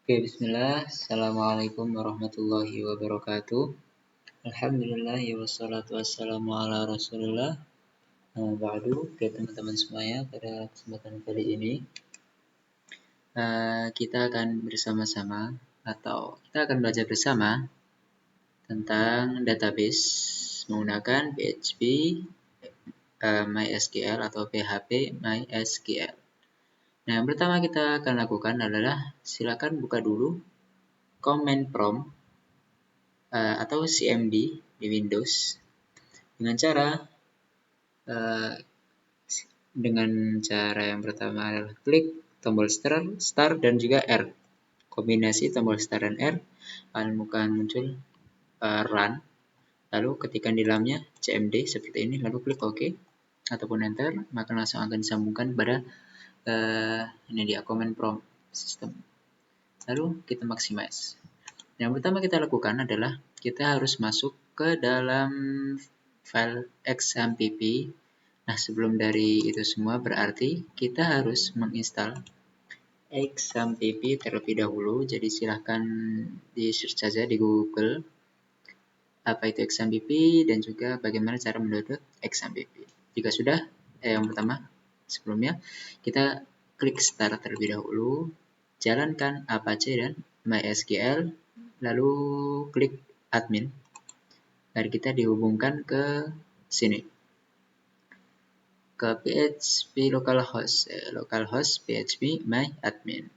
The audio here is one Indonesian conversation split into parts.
Oke, bismillah. Assalamualaikum warahmatullahi wabarakatuh. Alhamdulillah, wassalatu wassalamu ala rasulullah. Ba'du, oke teman-teman semuanya, pada kesempatan kali ini kita akan bersama-sama atau kita akan belajar bersama tentang database menggunakan PHP MySQL atau PHP MySQL. Nah, yang pertama kita akan lakukan adalah silakan buka dulu command prompt atau CMD di Windows dengan cara yang pertama adalah klik tombol start dan juga R. Kombinasi tombol start dan R akan muncul run. Lalu ketikkan di dalamnya CMD seperti ini, lalu klik OK ataupun enter, maka langsung akan disambungkan pada ini dia command prompt system. Lalu kita maximize. Yang pertama kita lakukan adalah kita harus masuk ke dalam file XAMPP. Nah, sebelum dari itu semua berarti kita harus menginstal XAMPP terlebih dahulu. Jadi silahkan di search saja di Google apa itu XAMPP dan juga bagaimana cara mendownload XAMPP. Jika sudah, yang pertama sebelumnya kita klik start terlebih dahulu, jalankan Apache dan MySQL, lalu klik admin. Dan kita dihubungkan ke sini, ke PHP localhost PHP myadmin.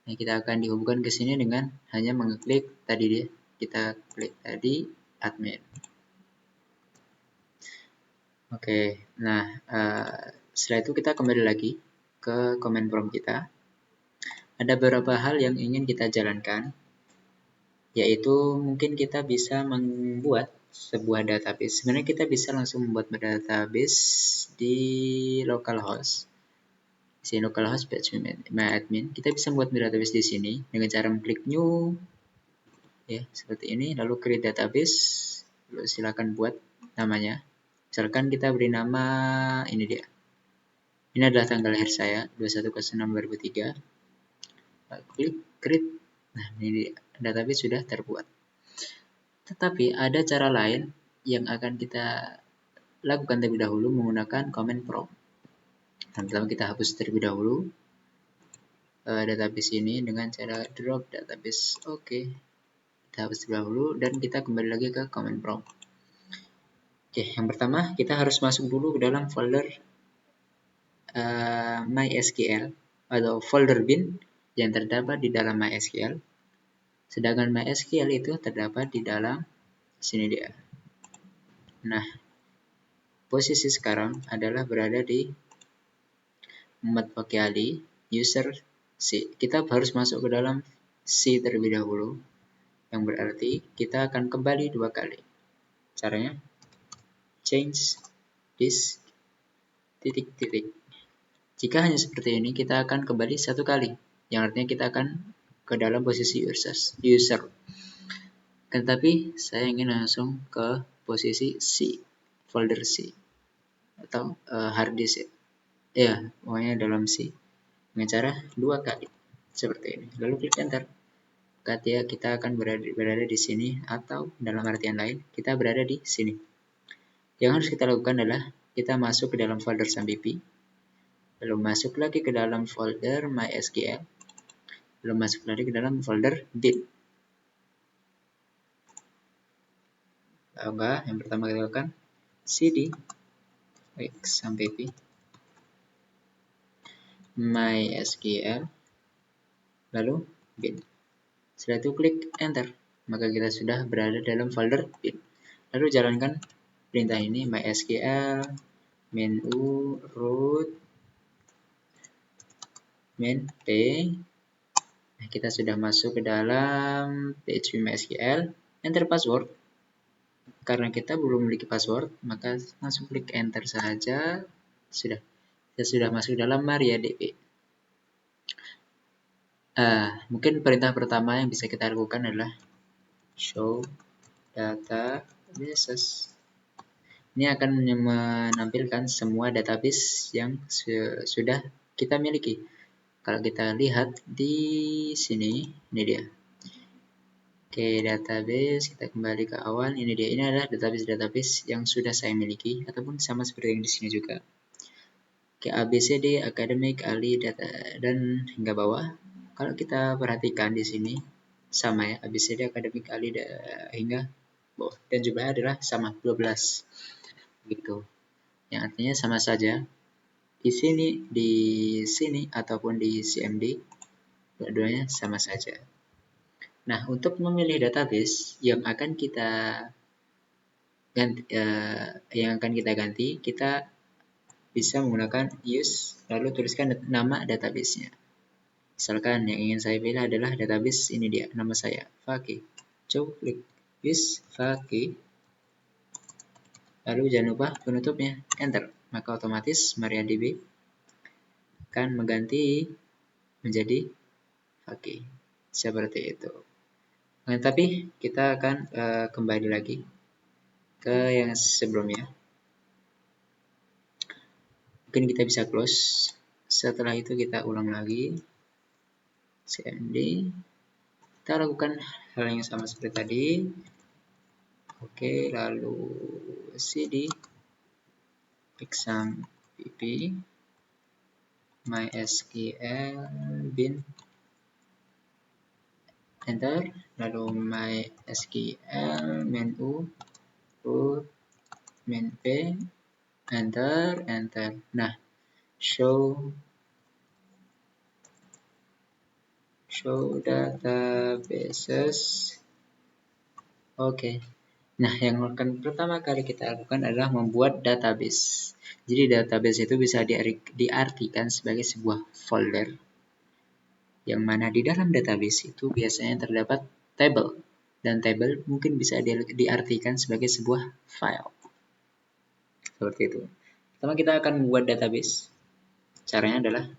Nah, kita akan dihubungkan ke sini dengan hanya mengeklik tadi dia. Kita klik tadi admin. Oke, nah setelah itu kita kembali lagi ke command prompt kita. Ada beberapa hal yang ingin kita jalankan, yaitu mungkin kita bisa membuat sebuah database. Sebenarnya kita bisa langsung membuat database di localhost. Di localhost PHP myadmin, kita bisa membuat database di sini dengan cara mengklik new, ya seperti ini. Lalu create database, lalu silakan buat namanya. Misalkan kita beri nama ini dia. Ini adalah tanggal lahir saya 21/06/2003. Klik create. Nah, ini database sudah terbuat. Tetapi ada cara lain yang akan kita lakukan terlebih dahulu menggunakan command prompt. Nah, pertama kita hapus terlebih dahulu database ini dengan cara drop database. Oke, kita hapus terlebih dahulu dan kita kembali lagi ke command prompt. Oke, yang pertama kita harus masuk dulu ke dalam folder MySQL atau folder bin yang terdapat di dalam MySQL. Sedangkan MySQL itu terdapat di dalam sini dia. Nah, posisi sekarang adalah berada di Muhammad Fakih Ali, user C. Kita harus masuk ke dalam C terlebih dahulu, yang berarti kita akan kembali 2 kali. Caranya change this titik-titik. Jika hanya seperti ini, kita akan kembali 1 kali, yang artinya kita akan ke dalam posisi user. Tetapi saya ingin langsung ke posisi C, folder C atau hard disk. Ya, pokoknya dalam C dengan cara 2 kali seperti ini. Lalu klik enter. Kita akan berada di sini, atau dalam artian lain kita berada di sini. Yang harus kita lakukan adalah kita masuk ke dalam folder XAMPP, lalu masuk lagi ke dalam folder MySQL, lalu masuk lagi ke dalam folder bin. Enggak, yang pertama kita lakukan cd XAMPP MySQL, lalu bin. Setelah itu klik enter, maka kita sudah berada dalam folder bin. Lalu jalankan perintah ini, MySQL menu root main p. Nah, kita sudah masuk ke dalam PHP MySQL. Enter password. Karena kita belum memiliki password, maka langsung klik enter saja. Sudah. Kita sudah masuk dalam MariaDB. Mungkin perintah pertama yang bisa kita lakukan adalah show databases. Ini akan menampilkan semua database yang sudah kita miliki. Kalau kita lihat di sini, ini dia. Oke, database, kita kembali ke awal. Ini dia, ini adalah database yang sudah saya miliki, ataupun sama seperti yang di sini juga. Oke, ABCD, akademik, ahli, data, dan hingga bawah. Kalau kita perhatikan di sini, sama ya, ABCD, akademik, ahli, hingga bawah. Dan jumlahnya adalah sama, 12. Gitu. Yang artinya sama saja. Di sini, ataupun di CMD, dua-duanya sama saja. Nah, untuk memilih database yang akan kita ganti, kita bisa menggunakan use, lalu tuliskan nama database-nya. Misalkan yang ingin saya pilih adalah database, ini dia, nama saya, Fakih. Coba klik use Fakih, lalu jangan lupa penutupnya, enter. Maka otomatis MariaDB akan mengganti menjadi Fakih. Seperti itu. Nah, tapi kita akan kembali lagi ke yang sebelumnya. Mungkin kita bisa close. Setelah itu kita ulang lagi. CMD. Kita lakukan hal yang sama seperti tadi. Oke, lalu cd exam pp mysql bin enter, lalu mysql menu root min p enter. Nah, show databases. Oke. Nah, yang akan pertama kali kita lakukan adalah membuat database. Jadi database itu bisa diartikan sebagai sebuah folder, yang mana di dalam database itu biasanya terdapat table, dan table mungkin bisa diartikan sebagai sebuah file. Seperti itu. Pertama kita akan membuat database. Caranya adalah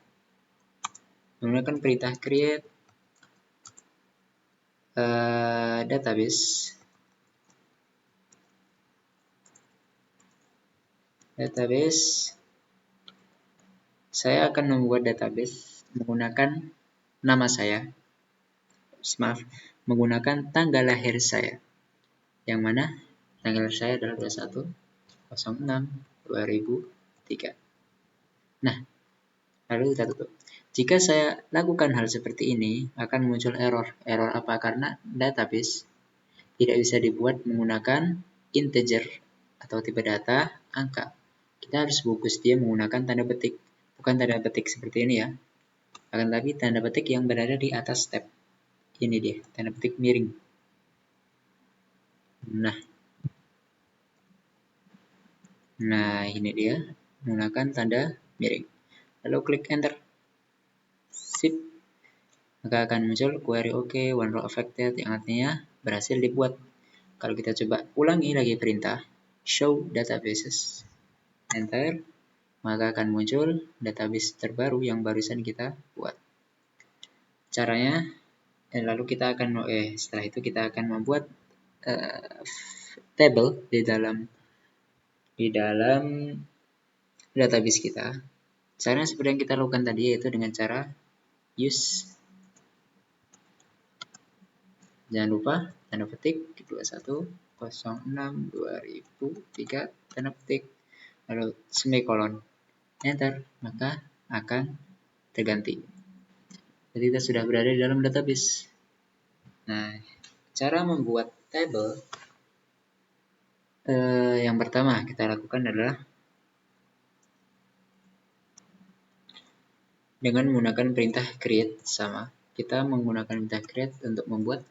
menggunakan perintah create database. Saya akan membuat database menggunakan nama saya. Maaf, menggunakan tanggal lahir saya. Yang mana tanggal lahir saya adalah 21/06/2003. Nah, lalu kita tutup. Jika saya lakukan hal seperti ini, akan muncul error. Error apa? Karena database tidak bisa dibuat menggunakan integer atau tipe data angka. Kita harus bungkus dia menggunakan tanda petik. Bukan tanda petik seperti ini ya. Akan tapi tanda petik yang berada di atas tab. Ini dia, tanda petik miring. Nah, ini dia, menggunakan tanda miring. Lalu klik enter. Sip. Maka akan muncul query OK, one row affected, yang artinya berhasil dibuat. Kalau kita coba ulangi lagi perintah show databases, enter, maka akan muncul database terbaru yang barusan kita buat. Caranya, lalu kita akan setelah itu kita akan membuat table di dalam database kita. Caranya seperti yang kita lakukan tadi, yaitu dengan cara use, jangan lupa tanda petik 21/06/2003 tanda petik, lalu semikolon, enter, maka akan terganti. Jadi kita sudah berada di dalam database. Nah, cara membuat table yang pertama kita lakukan adalah dengan menggunakan perintah create. Sama, kita menggunakan perintah create untuk membuat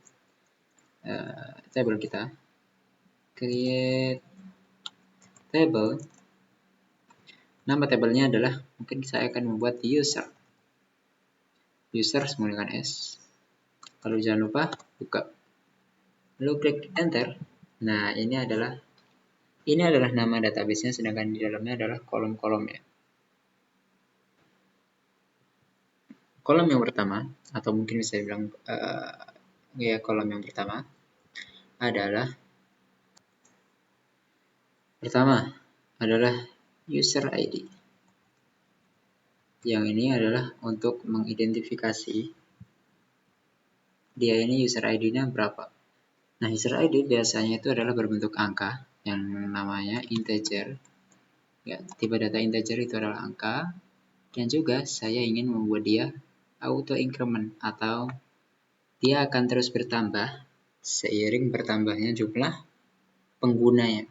table kita. Create table. Nama tabelnya adalah, mungkin saya akan membuat user menggunakan S. Lalu jangan lupa buka. Lalu klik enter. Nah, ini adalah nama database-nya, sedangkan di dalamnya adalah kolom-kolomnya. Kolom yang pertama, atau mungkin bisa bilang kolom yang pertama adalah user ID. Yang ini adalah untuk mengidentifikasi dia ini user ID-nya berapa. Nah, user ID biasanya itu adalah berbentuk angka yang namanya integer. Ya, tipe data integer itu adalah angka. Dan juga saya ingin membuat dia auto increment atau dia akan terus bertambah seiring bertambahnya jumlah penggunanya.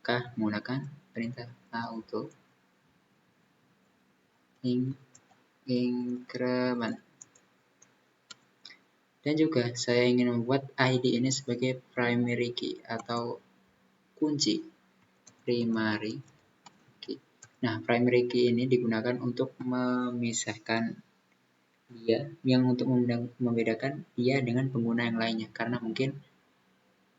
Maka menggunakan perintah auto increment. Dan juga saya ingin membuat ID ini sebagai primary key atau kunci primary key. Nah, primary key ini digunakan untuk memisahkan dia, yang untuk membedakan dia dengan pengguna yang lainnya. Karena mungkin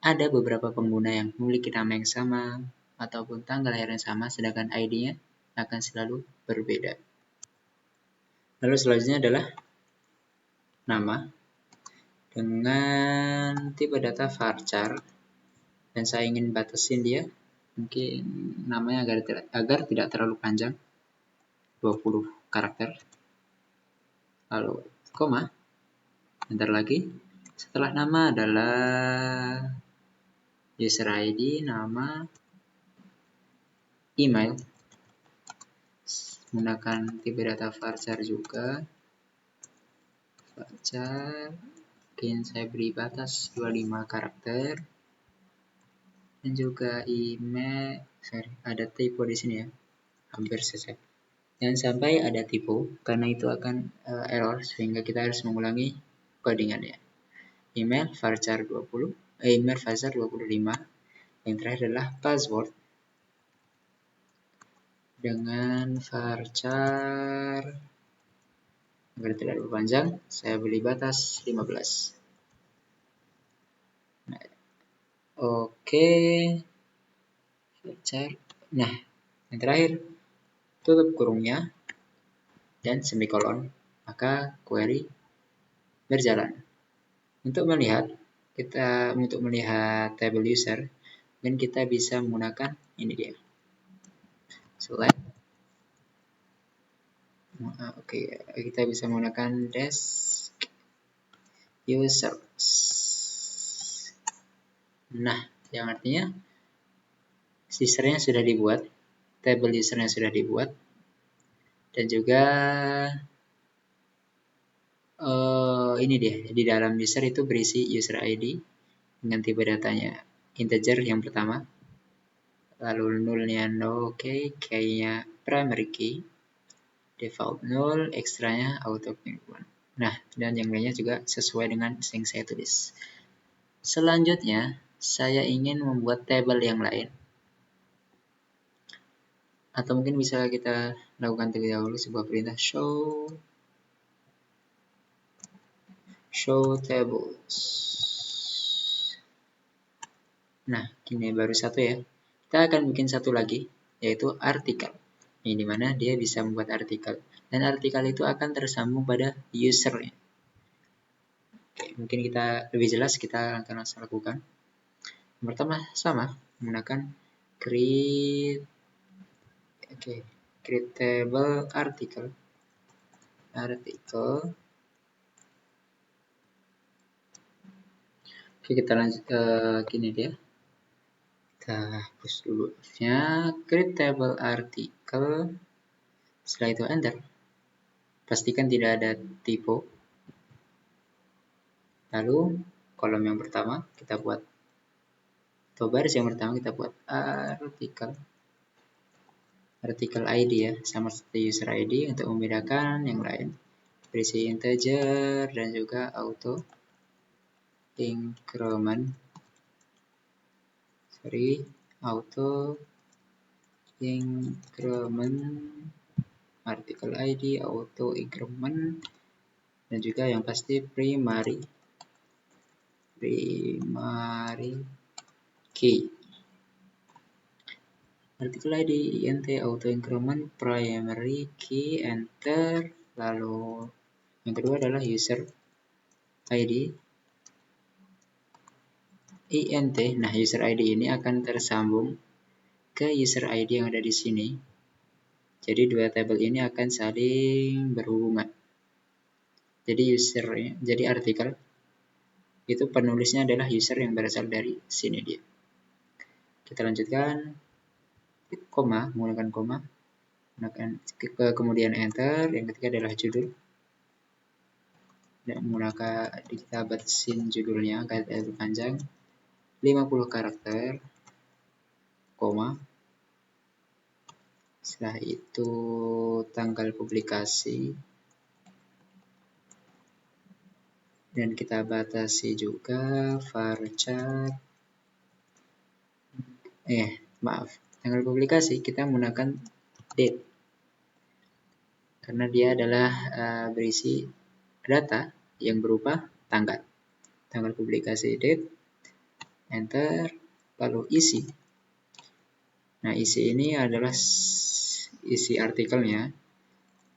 ada beberapa pengguna yang memiliki nama yang sama ataupun tanggal lahir yang sama, sedangkan ID-nya akan selalu berbeda. Lalu selanjutnya adalah nama dengan tipe data varchar, dan saya ingin batasin dia mungkin namanya agar tidak terlalu panjang, 20 karakter. Lalu koma, bentar lagi. Setelah nama adalah user ID, nama, email, menggunakan tipe data varchar juga. Varchar, mungkin saya beri batas 25 karakter. Dan juga email, ada typo di sini ya, hampir saja. Jangan sampai ada typo, karena itu akan error, sehingga kita harus mengulangi codingannya. Email varchar 20, email varchar 25. Yang terakhir adalah password dengan varchar, agar tidak terlalu panjang, saya beri batas 15. Nah, oke. Varchar. Nah, yang terakhir, tutup kurungnya dan semikolon, maka query berjalan. Untuk melihat table user, dan kita bisa menggunakan ini dia, select. Oke, kita bisa menggunakan desk users. Nah, yang artinya usernya sudah dibuat, table usernya sudah dibuat, dan juga ini dia, di dalam user itu berisi user ID dengan tipe datanya integer yang pertama, lalu nullnya no, oke, key-nya primary key, default null, ekstranya auto increment. Nah, dan yang lainnya juga sesuai dengan yang saya tulis. Selanjutnya, saya ingin membuat table yang lain. Atau mungkin bisa kita lakukan terlebih dahulu sebuah perintah show tables. Nah, ini baru satu ya. Kita akan bikin satu lagi, yaitu artikel. Ini dimana dia bisa membuat artikel. Dan artikel itu akan tersambung pada usernya. Oke, mungkin kita lebih jelas, kita akan langsung lakukan. Yang pertama sama, menggunakan create table article. Oke, kita lanjut ke gini dia. Kita hapus dulu F-nya, create table article. Setelah itu enter. Pastikan tidak ada typo. Lalu kolom yang pertama kita buat, atau baris yang pertama kita buat artikel ID ya, sama seperti user ID untuk membedakan yang lain. Berisi integer dan juga auto increment. Artikel ID, auto increment, dan juga yang pasti primary key. Artikel ID int auto increment primary key, enter. Lalu yang kedua adalah user ID int. Nah, user ID ini akan tersambung ke user ID yang ada di sini. Jadi dua tabel ini akan saling berhubungan. Jadi artikel itu penulisnya adalah user yang berasal dari sini dia. Kita lanjutkan, koma, menggunakan koma, kemudian enter. Yang ketiga adalah judul. Dan menggunakan kita batasin judulnya kata panjang 50 karakter, koma. Setelah itu tanggal publikasi, dan kita batasi juga varchar. Tanggal publikasi kita menggunakan date karena dia adalah berisi data yang berupa tanggal. Tanggal publikasi date, enter, lalu isi. Nah, isi ini adalah isi artikelnya.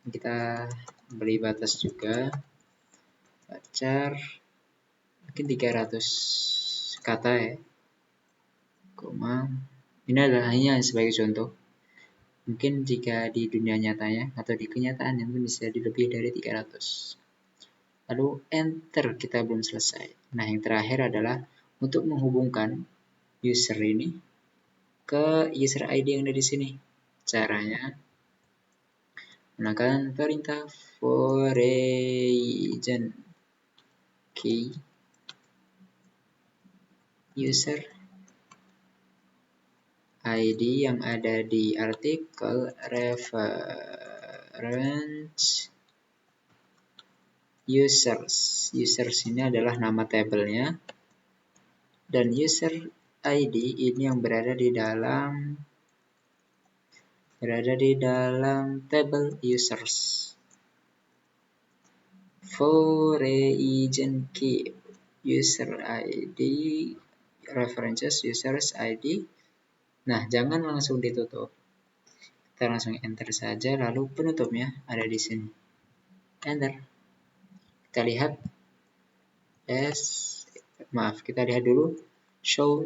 Kita beri batas juga, varchar mungkin 300 kata ya, koma. Ini adalah hanya sebagai contoh. Mungkin jika di dunia nyatanya atau di kenyataan itu bisa lebih dari 300. Lalu enter, kita belum selesai. Nah, yang terakhir adalah untuk menghubungkan user ini ke user ID yang ada di sini. Caranya menggunakan perintah foreign key user ID yang ada di artikel reference users. Users ini adalah nama tabelnya, dan user ID ini yang berada di dalam tabel users. Foreign key user ID references users ID. Nah, jangan langsung ditutup. Kita langsung enter saja, lalu penutupnya ada di sini. Enter. Kita lihat kita lihat dulu show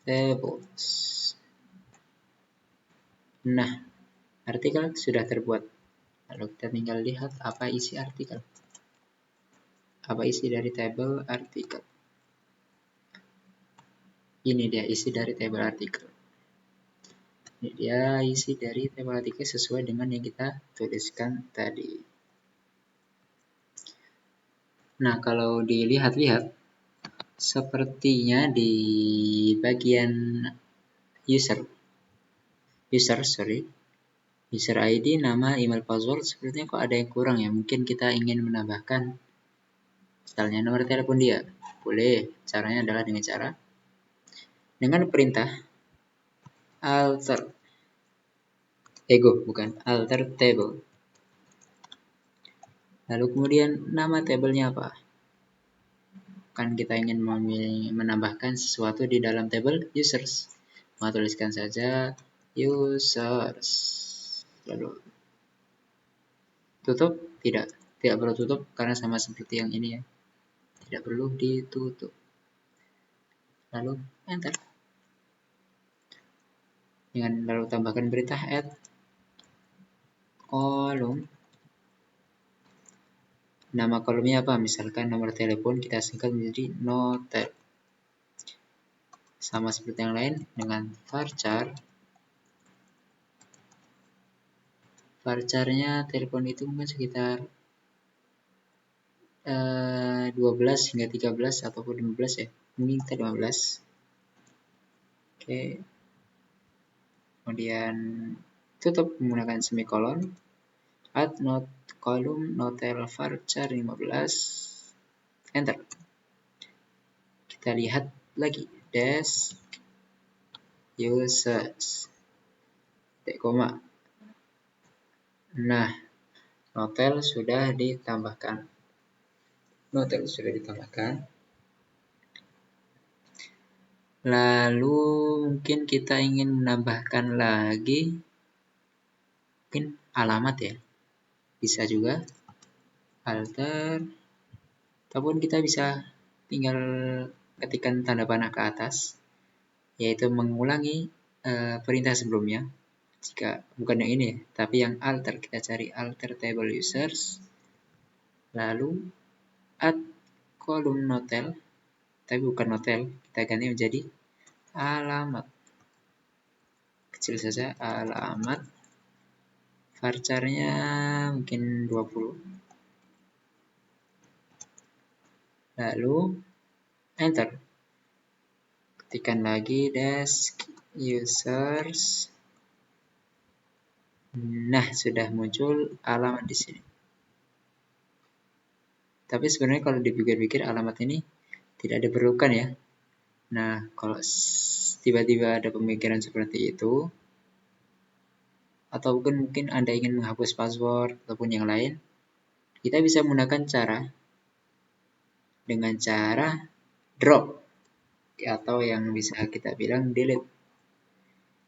tables. Nah, artikel sudah terbuat. Lalu kita tinggal lihat apa isi artikel. Apa isi dari tabel artikel. Ini dia isi dari tabel artikel. Ini dia isi dari tabel artikel sesuai dengan yang kita tuliskan tadi. Nah, kalau dilihat-lihat, sepertinya di bagian user ID, nama, email, password, sepertinya kok ada yang kurang ya. Mungkin kita ingin menambahkan misalnya nomor telepon dia. Boleh, caranya adalah dengan perintah alter table. Lalu kemudian nama tabelnya apa? Kan kita ingin menambahkan sesuatu di dalam tabel users. Mau tuliskan saja users. Lalu tutup? Tidak perlu tutup karena sama seperti yang ini ya. Tidak perlu ditutup. Lalu enter. Lalu tambahkan perintah add kolom. Nama kolomnya apa? Misalkan nomor telepon kita singkat menjadi notel. Sama seperti yang lain dengan varchar. Varcharnya telepon itu mungkin sekitar 12 hingga 13 ataupun 15 ya. Mungkin kita 15. Oke. Kemudian tutup menggunakan semikolon. Add not kolom notel varchar 15. Enter. Kita lihat lagi dash users. Koma. Nah, notel sudah ditambahkan. Lalu mungkin kita ingin menambahkan lagi mungkin alamat ya. Bisa juga alter, ataupun kita bisa tinggal ketikkan tanda panah ke atas, yaitu mengulangi perintah sebelumnya. Jika bukan yang ini, tapi yang alter, kita cari alter table users, lalu add column notel, tapi bukan notel, kita ganti menjadi alamat. Kecil saja, alamat. Varchar-nya mungkin 20. Lalu enter. Ketikkan lagi desk users. Nah, sudah muncul alamat di sini. Tapi sebenarnya kalau dipikir-pikir alamat ini tidak diperlukan ya. Nah, kalau tiba-tiba ada pemikiran seperti itu, atau mungkin Anda ingin menghapus password ataupun yang lain, kita bisa menggunakan dengan cara drop, atau yang bisa kita bilang delete.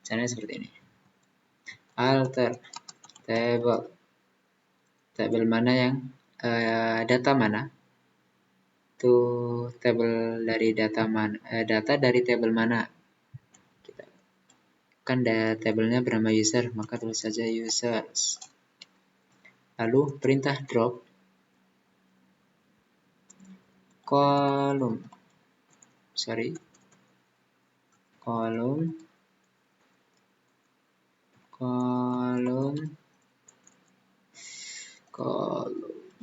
Caranya seperti ini. Alter table mana yang data mana, itu table dari data mana, data dari table mana. Kita kan tabelnya bernama user, maka tulis saja users. Lalu perintah drop kolom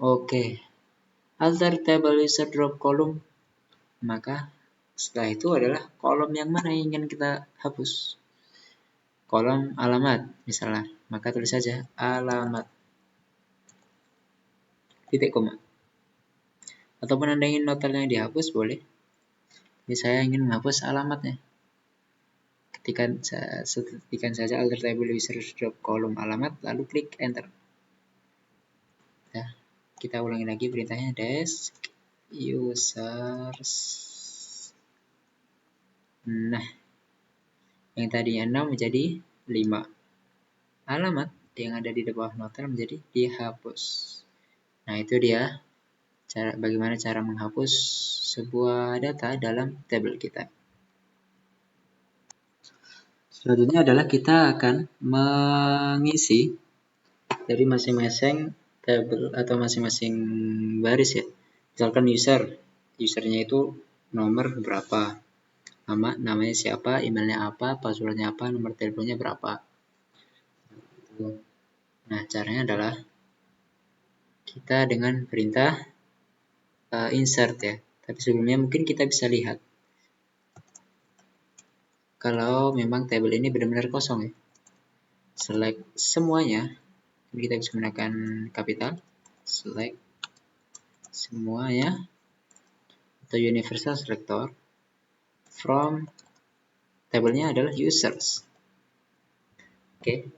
oke. Alter table user drop kolom, maka setelah itu adalah kolom yang mana yang ingin kita hapus. Kolom alamat misalnya, maka tulis saja alamat titik koma. Ataupun Anda ingin notelnya yang dihapus, boleh. Jadi saya ingin menghapus alamatnya. Ketikkan saja alter table user drop kolom alamat, lalu klik enter. Nah, kita ulangi lagi perintahnya desk users. Nah, yang tadinya 6 menjadi 5. Alamat yang ada di bawah notel menjadi dihapus. Nah, itu dia bagaimana cara menghapus sebuah data dalam tabel kita. Selanjutnya adalah kita akan mengisi dari masing-masing tabel atau masing-masing baris ya. Misalkan usernya itu nomor berapa, namanya siapa, emailnya apa, passwordnya apa, nomor teleponnya berapa. Nah, caranya adalah kita dengan perintah insert ya. Tapi sebelumnya mungkin kita bisa lihat kalau memang tabel ini benar-benar kosong ya. Select semuanya. Kita bisa menggunakan kapital, select semuanya, atau universal selector from tabelnya adalah users. Oke,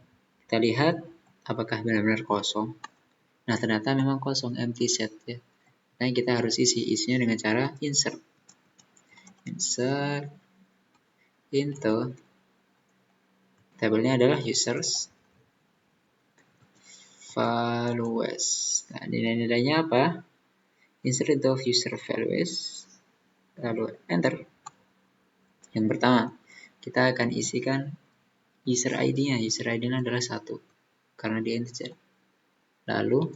kita lihat apakah benar-benar kosong. Nah, ternyata memang kosong, empty set ya. Nah, kita harus isinya dengan cara insert into tabelnya adalah users values. Nah, nilai-nilainya apa? Insert into user values, lalu enter. Yang pertama, kita akan isikan user ID-nya. User ID-nya adalah 1 karena dia integer. Lalu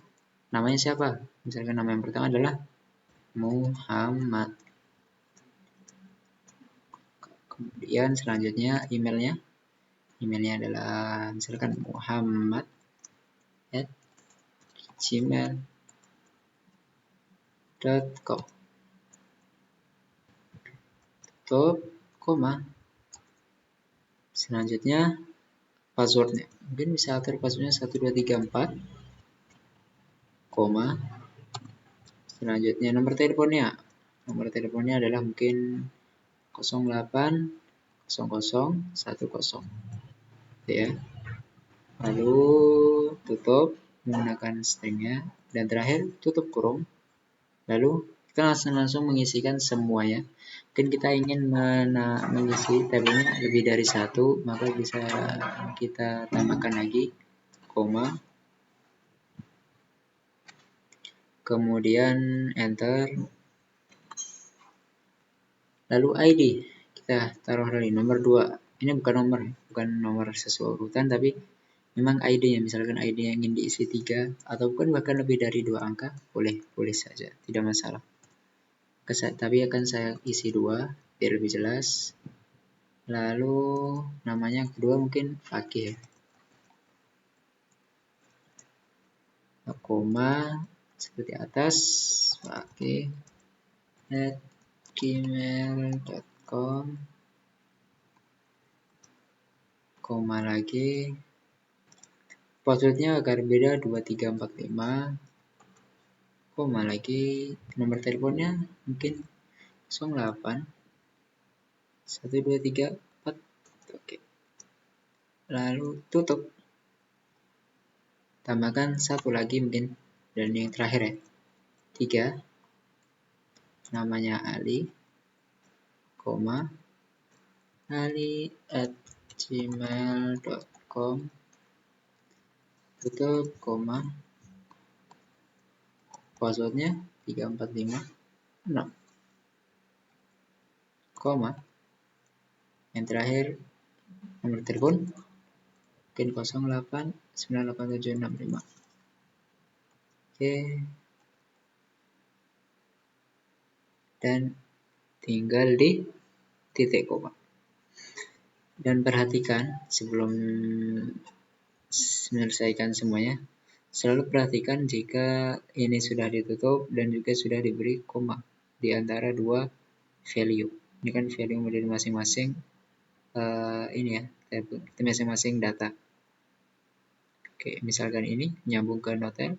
namanya siapa? Misalkan nama yang pertama adalah Muhammad. Kemudian selanjutnya emailnya adalah misalkan muhammad@gmail.com. Tutup, koma. Selanjutnya passwordnya, mungkin bisa atur passwordnya 1234, koma. Selanjutnya nomor teleponnya adalah mungkin 080010 ya. Lalu tutup menggunakan stringnya, dan terakhir tutup kurung. Lalu kita langsung mengisikan semuanya. Mungkin kita ingin mengisi tabelnya lebih dari 1, maka bisa kita tambahkan lagi koma, kemudian enter. Lalu ID kita taruh dari nomor 2. ini bukan nomor, bukan nomor sesuai urutan, tapi memang ID-nya, misalkan ID-nya ingin diisi 3 ataupun bahkan lebih dari 2 angka, boleh saja, tidak masalah. Tapi akan saya isi 2 biar lebih jelas. Lalu namanya yang kedua mungkin Fakih, koma seperti atas, Fakih @gmail.com, koma lagi, passwordnya agar beda 2345, koma lagi, nomor teleponnya mungkin 08 1234, oke. Lalu tutup, tambahkan satu lagi mungkin, dan yang terakhir ya 3, namanya Ali, koma ali@gmail.com, tutup, koma, passwordnya 3456, koma, yang terakhir nomor telepon mungkin 08987665. Oke, dan tinggal di titik koma. Dan perhatikan sebelum menyelesaikan semuanya, selalu perhatikan jika ini sudah ditutup dan juga sudah diberi koma di antara dua value. Ini kan value dari masing-masing ini ya, masing-masing data. Oke, misalkan ini nyambung ke notel,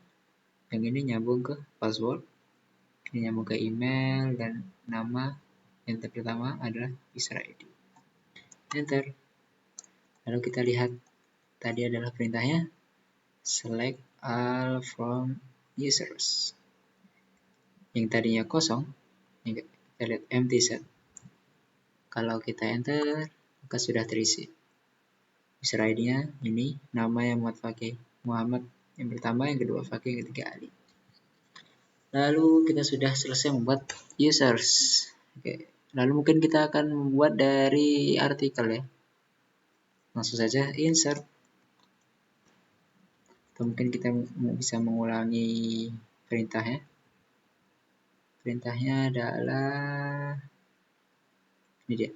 yang ini nyambung ke password, ini nyambung ke email, dan nama yang pertama adalah user ID. Enter. Lalu kita lihat tadi adalah perintahnya select all from users. Yang tadinya kosong, kita lihat empty set. Kalau kita enter, maka sudah terisi. User ID-nya ini, nama yang Muhammad Fakih, Muhammad yang pertama, yang kedua Fakih, yang ketiga Ali. Lalu kita sudah selesai membuat users. Oke. Lalu mungkin kita akan membuat dari artikel ya. Langsung saja insert. Atau mungkin kita bisa mengulangi perintahnya. Perintahnya adalah ini dia.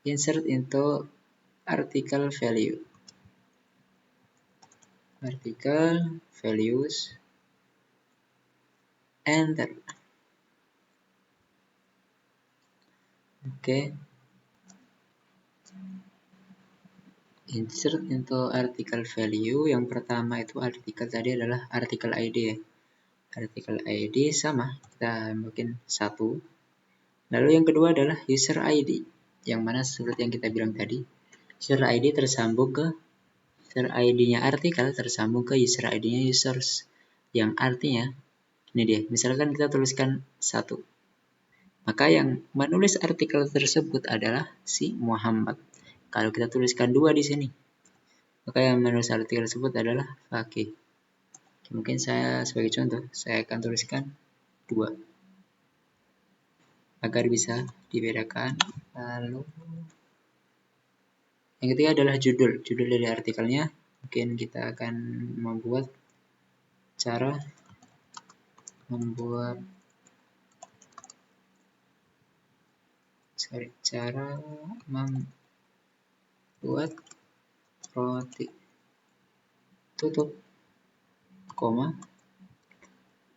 Insert into article value. Article values. Enter. Oke. Insert into article value. Yang pertama itu artikel tadi adalah article ID ya. Article ID sama, kita mungkin 1. Lalu yang kedua adalah user ID. Yang mana seperti yang kita bilang tadi, user ID tersambung ke user ID-nya artikel tersambung ke user ID-nya users. Yang artinya, ini dia, misalkan kita tuliskan 1. Maka yang menulis artikel tersebut adalah si Muhammad. Kalau kita tuliskan 2 di sini, maka yang menulis artikel tersebut adalah Fakih. Mungkin saya sebagai contoh, saya akan tuliskan 2 agar bisa dibedakan. Lalu yang ketiga adalah judul dari artikelnya. Mungkin kita akan membuat cara membuat roti, tutup, koma.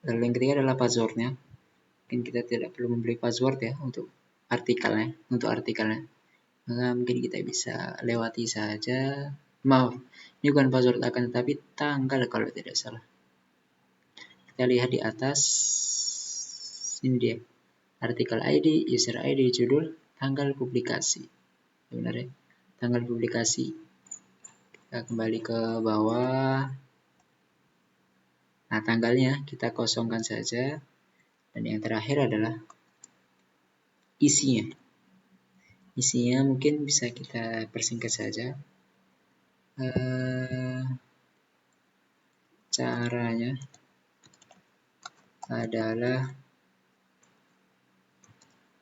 Lalu yang ketiga adalah passwordnya. Mungkin kita tidak perlu membeli password ya untuk artikelnya. Maka mungkin kita bisa lewati saja. Maaf, ini bukan password akan tetapi tanggal kalau tidak salah. Kita lihat di atas, ini dia. Artikel ID, user ID, judul, tanggal publikasi. Benar ya? Tanggal publikasi. Kita kembali ke bawah. Nah, tanggalnya kita kosongkan saja. Dan yang terakhir adalah isinya. Isinya mungkin bisa kita persingkat saja. Caranya adalah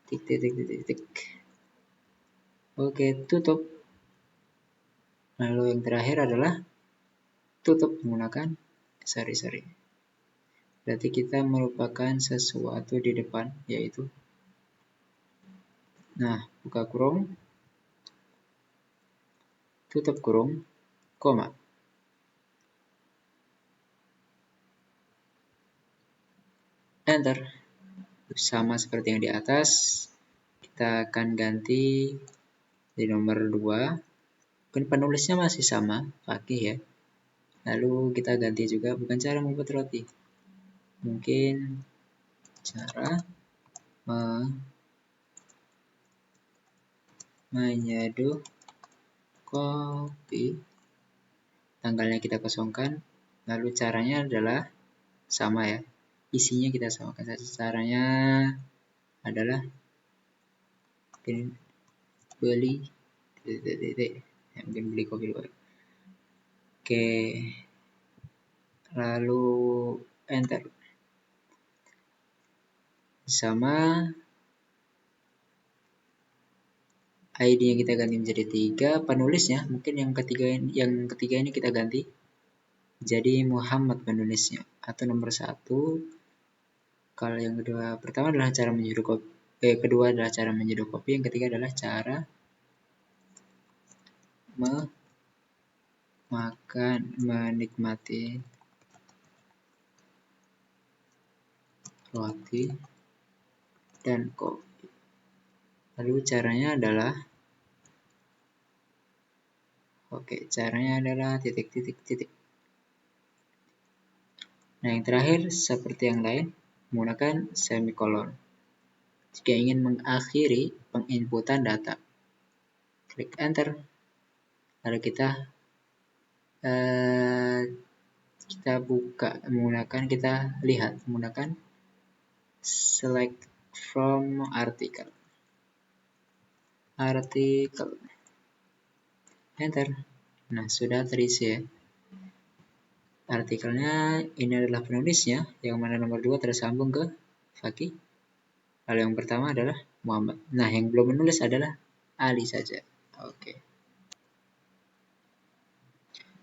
titik. Oke, tutup. Lalu yang terakhir adalah tutup menggunakan sorry. Berarti kita merupakan sesuatu di depan, yaitu buka kurung, tutup kurung, koma. Enter. Sama seperti yang di atas, kita akan ganti di nomor 2. Mungkin penulisnya masih sama, Fakih ya. Lalu kita ganti juga bukan cara membuat roti. Mungkin cara menyeduh kopi. Tanggalnya kita kosongkan. Lalu caranya adalah sama ya. Isinya kita samakan saja. Caranya adalah beli mungkin beli kopi dulu. Oke. Lalu enter. Sama ID-nya kita ganti menjadi 3, penulisnya mungkin yang ketiga ini kita ganti jadi Muhammad penulisnya, atau nomor 1. Kalau yang pertama adalah cara menyeduh kopi, kedua adalah cara menyeduh kopi, yang ketiga adalah cara menikmati roti dan kopi. Lalu caranya adalah titik. Nah, yang terakhir seperti yang lain menggunakan semikolon. Jika ingin mengakhiri penginputan data, klik enter. Lalu kita lihat menggunakan select from article. Enter. Nah, sudah terisi ya. Artikelnya ini adalah penulisnya, yang mana nomor 2 tersambung ke Fakih. Lalu yang pertama adalah Muhammad. Nah, yang belum menulis adalah Ali saja. Oke.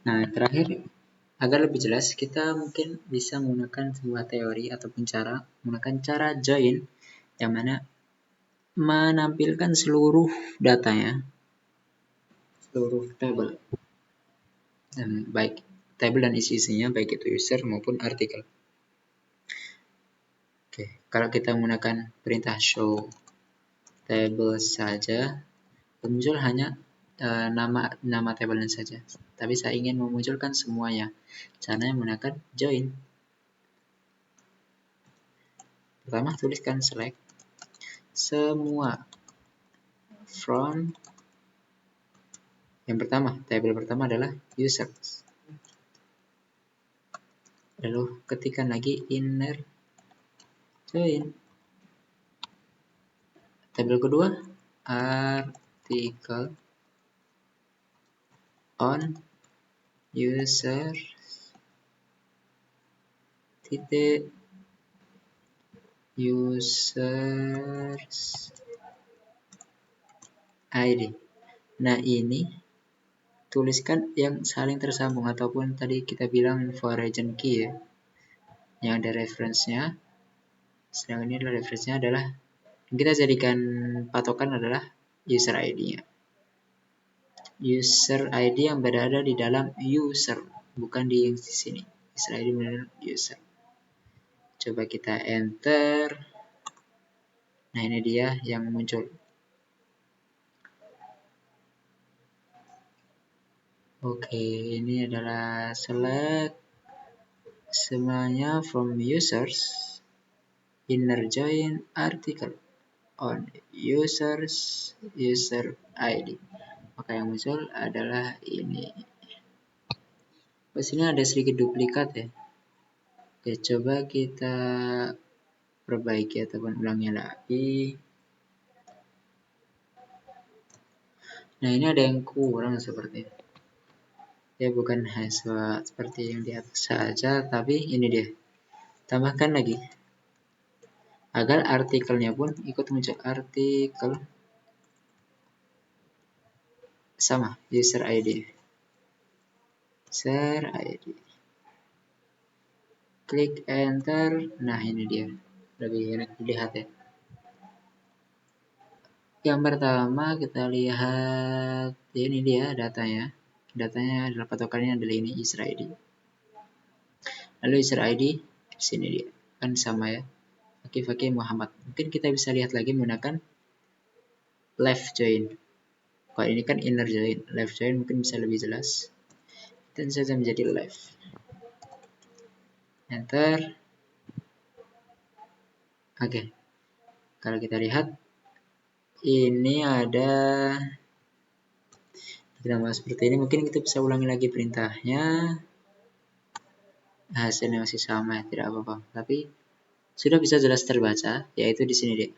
Nah, terakhir, agar lebih jelas, kita mungkin bisa menggunakan sebuah teori ataupun menggunakan cara join, yang mana menampilkan seluruh datanya, seluruh tabel, dan baik tabel dan isi-isinya, baik itu user maupun artikel. Oke, kalau kita menggunakan perintah show table saja, muncul hanya nama tabelnya saja. Tapi saya ingin memunculkan semuanya. Caranya menggunakan join. Pertama, tuliskan select semua from. Yang pertama, tabel pertama adalah users. Lalu ketikkan lagi inner join. Tabel kedua, artikel on users ID. Nah, ini tuliskan yang saling tersambung, ataupun tadi kita bilang for region key ya, yang ada reference-nya. Sedangkan ini adalah reference-nya adalah kita jadikan patokan adalah user ID-nya. User ID yang berada di dalam user, bukan di sini. User ID benar user. Coba kita enter. Nah, ini dia yang muncul. Oke, ini adalah select semuanya from users, inner join article on users user ID. Maka yang muncul adalah ini. Di sini ada sedikit duplikat ya. Oke, coba kita perbaiki ataupun ulangi lagi. Nah, ini ada yang kurang sepertinya. Ya, bukan hanya seperti yang di atas saja, tapi ini dia. Tambahkan lagi. Agar artikelnya pun ikut muncul. Artikel sama user ID. user ID. Klik enter. Nah, ini dia. Lebih enak dilihat ya. Yang pertama kita lihat ini dia datanya. Datanya adalah patokannya adalah ini user ID. Lalu user ID di sini dia. Kan sama ya. Fakih Muhammad. Mungkin kita bisa lihat lagi menggunakan left join. Kalau ini kan inner join. Left join mungkin bisa lebih jelas. Dan saja menjadi left. Enter. Oke. Kalau kita lihat ini ada nama seperti ini. Mungkin kita bisa ulangi lagi perintahnya. Hasilnya masih sama ya, tidak apa-apa. Tapi sudah bisa jelas terbaca, yaitu di sini dia.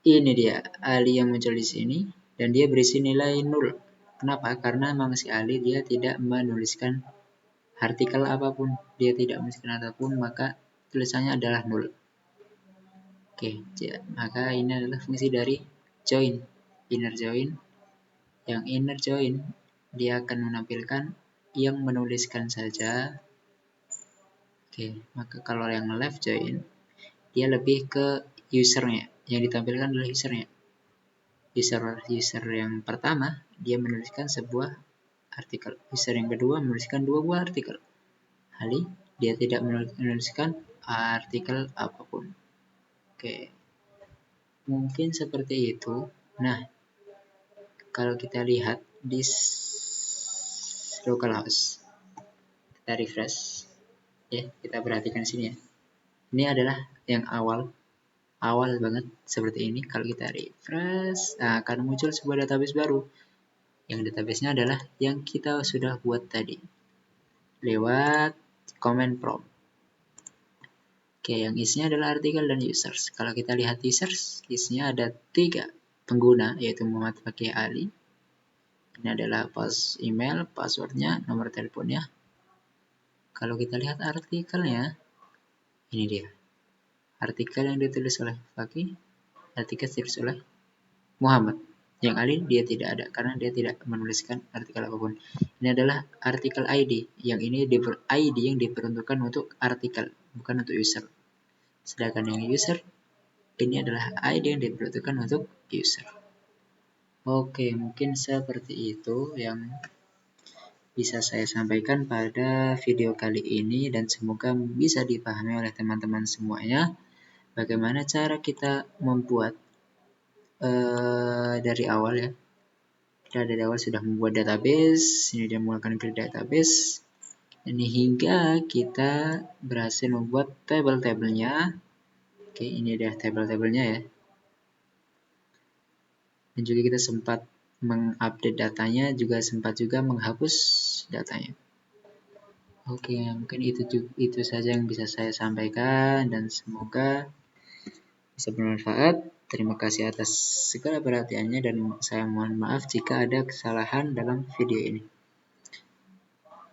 Ini dia Ali yang muncul di sini dan dia berisi nilai 0. Kenapa? Karena memang si Ali dia tidak menuliskan artikel apapun, dia tidak menuliskan apapun, maka tulisannya adalah 0. Oke, maka ini adalah fungsi dari join, inner join. Yang inner join dia akan menampilkan yang menuliskan saja. Oke, maka kalau yang left join dia lebih ke usernya, yang ditampilkan adalah usernya. User yang pertama dia menuliskan sebuah artikel, user yang kedua menuliskan 2 buah artikel. Ali dia tidak menuliskan artikel apapun. Oke, mungkin seperti itu. Nah, kalau kita lihat di localhost, kita refresh ya, kita perhatikan sini ya. Ini adalah yang awal banget seperti ini. Kalau kita refresh, akan muncul sebuah database baru. Yang database-nya adalah yang kita sudah buat tadi lewat command prompt. Oke, yang isinya adalah artikel dan users. Kalau kita lihat users, isinya ada 3 pengguna, yaitu Muhammad Fakih Ali. Ini adalah email, passwordnya, nomor teleponnya. Kalau kita lihat artikelnya, ini dia. Artikel yang ditulis oleh Fakih, artikel ditulis oleh Muhammad. Yang Ali dia tidak ada karena dia tidak menuliskan artikel apapun. Ini adalah artikel ID. Yang ini ID yang diperuntukkan untuk artikel, bukan untuk user. Sedangkan yang user ini adalah ID yang diperuntukkan untuk user. Oke, mungkin seperti itu yang bisa saya sampaikan pada video kali ini dan semoga bisa dipahami oleh teman-teman semuanya bagaimana cara kita membuat dari awal ya. Kita dari awal sudah membuat database, ini dia menggunakan create database. Ini hingga kita berhasil membuat table-tablenya. Oke, ini dia table-tablenya ya. Dan juga kita sempat mengupdate datanya, juga sempat juga menghapus datanya. Oke, mungkin itu saja yang bisa saya sampaikan dan semoga bisa bermanfaat. Terima kasih atas segala perhatiannya dan saya mohon maaf jika ada kesalahan dalam video ini.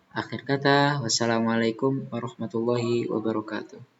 Akhir kata, wassalamualaikum warahmatullahi wabarakatuh.